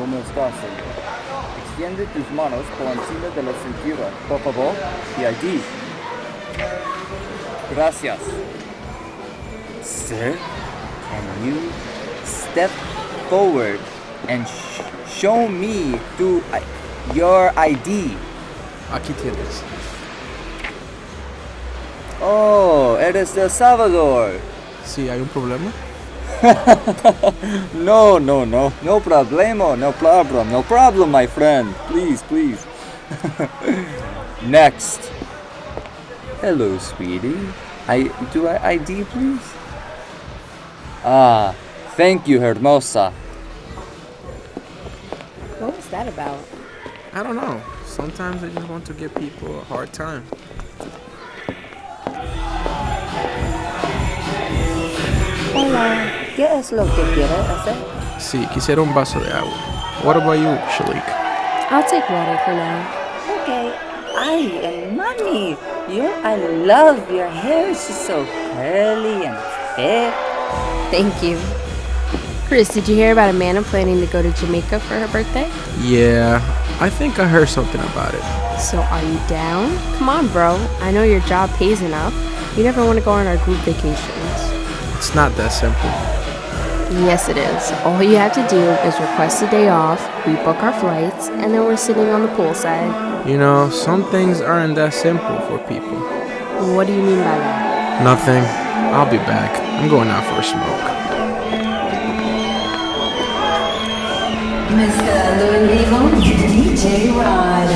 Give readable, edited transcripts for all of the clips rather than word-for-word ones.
¿cómo estás, señor? Extiende tus manos por encima de la cintura, por favor, y allí. Gracias. Sir, can you step forward and show me your ID? Aquí tienes. Oh, eres de El Salvador. Sí, ¿hay un problema? No, no problem, my friend. Please. Next. Hello, sweetie. Do I ID, please? Ah, thank you, hermosa. What was that about? I don't know. Sometimes I just want to give people a hard time. Hola, ¿qué es lo que quieres hacer? Sí, quisiera un vaso de agua. What about you, Shalik? I'll take water for now. Okay. Ay, and mommy, I love your hair. It's just so curly and thick. Thank you. Chris, did you hear about Amanda planning to go to Jamaica for her birthday? Yeah, I think I heard something about it. So are you down? Come on, bro. I know your job pays enough. You never want to go on our group vacations. It's not that simple. Yes, it is. All you have to do is request a day off, we book our flights, and then we're sitting on the poolside. You know, some things aren't that simple for people. What do you mean by that? Nothing. I'll be back. I'm going out for a smoke. Mezclando en vivo, DJ Rod.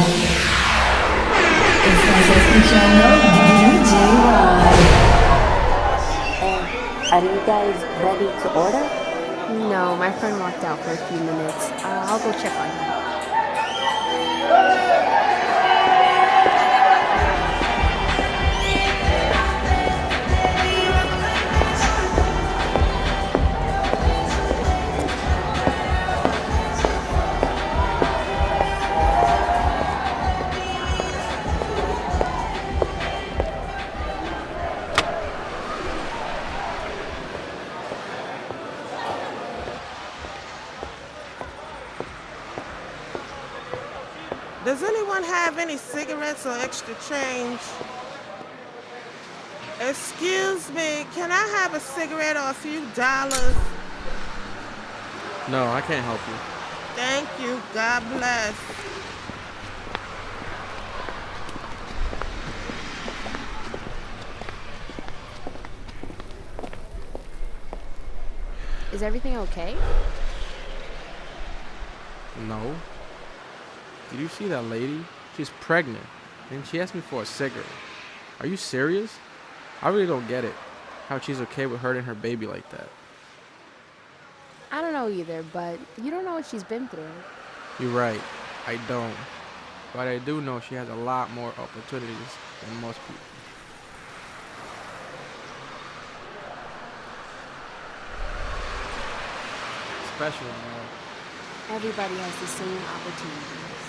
Estás escuchando DJ Rod. Are you guys ready to order? No, my friend walked out for a few minutes. I'll go check on him. Does anyone have any cigarettes or extra change? Excuse me, can I have a cigarette or a few dollars? No, I can't help you. Thank you, God bless. Is everything okay? No. Did you see that lady? She's pregnant, and she asked me for a cigarette. Are you serious? I really don't get it. How she's okay with hurting her baby like that. I don't know either, but you don't know what she's been through. You're right. I don't. But I do know she has a lot more opportunities than most people. Especially now. Everybody has the same opportunities.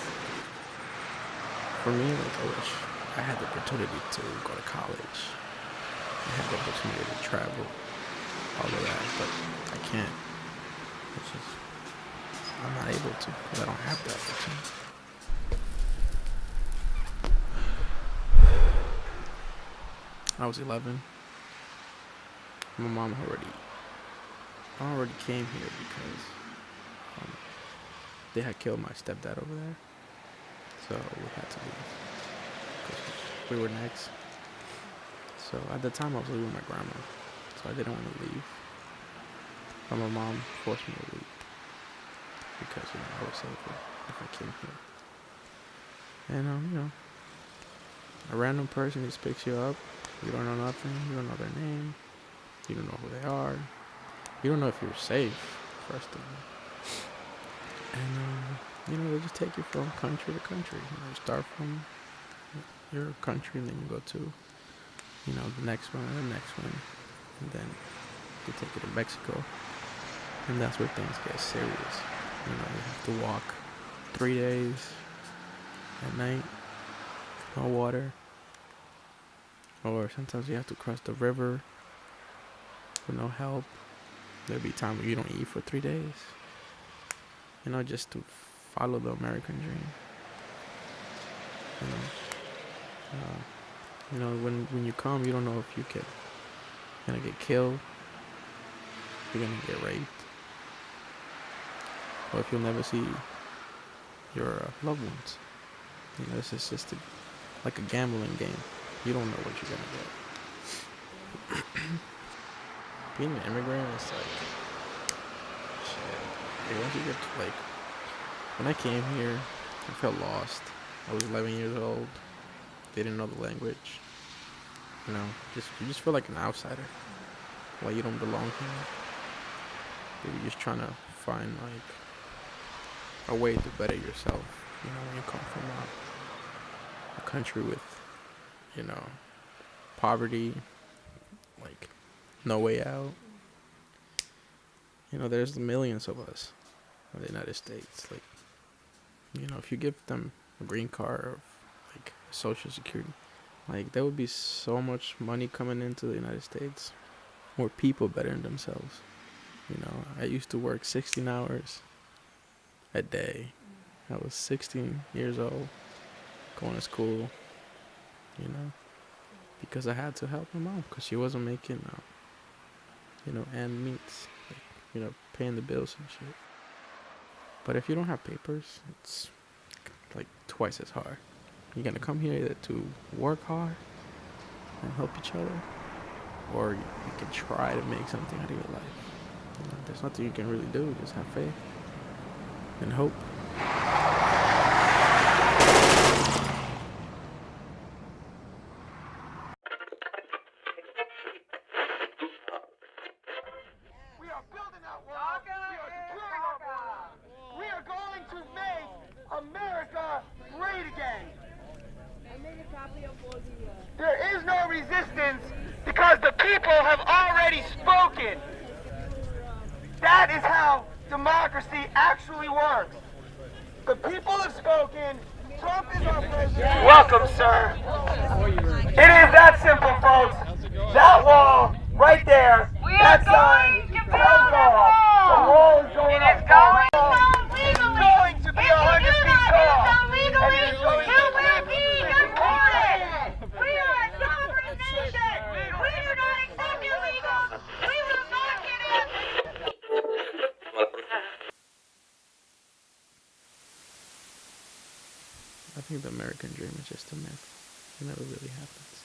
For me, like, I wish I had the opportunity to go to college. I had the opportunity to travel, all of that, but I can't. It's just, I'm not able to because I don't have that opportunity. I was 11. My mom already came here because they had killed my stepdad over there. So we had to leave because we were next. So at the time I was living with my grandma, so I didn't want to leave. But my mom forced me to leave because I was safer if I came here. And a random person just picks you up. You don't know nothing. You don't know their name. You don't know who they are. You don't know if you're safe. First of all. And they just take you from country to country. You start from your country, and then you go to, the next one and the next one, and then they take you to Mexico, and that's where things get serious. You have to walk 3 days at night, no water, or sometimes you have to cross the river with no help. There'll be time where you don't eat for 3 days. just to follow the American dream. You know, when you come, you don't know if you're gonna get killed, you're gonna get raped, or if you'll never see your loved ones. This is just like a gambling game. You don't know what you're gonna get. Being an immigrant is like shit. Once you get when I came here, I felt lost. I was 11 years old. Didn't know the language. You just feel like an outsider. Like you don't belong here. You're just trying to find a way to better yourself. When you come from a country with, poverty, no way out. There's millions of us in the United States. If you give them a green card or Social Security, there would be so much money coming into the United States. More people bettering themselves. I used to work 16 hours a day. I was 16 years old, going to school, because I had to help my mom because she wasn't making, end meets, paying the bills and shit. But if you don't have papers, it's twice as hard. You're gonna come here either to work hard and help each other, or you can try to make something out of your life. There's nothing you can really do. Just have faith and hope. We are building our wall. We are securing our border. We are going to make America great again. There is no resistance because the people have already spoken. That is how democracy actually works. The people have spoken. Trump is our president. Welcome, sir. It is that simple, folks. That wall right there. That sign tells it all. The wall is going up. It is going to be 100 feet tall. And it is going to be deported. We are a sovereign nation. We do not accept illegals. We will not get in. I think the American dream is just a myth. It never really happens.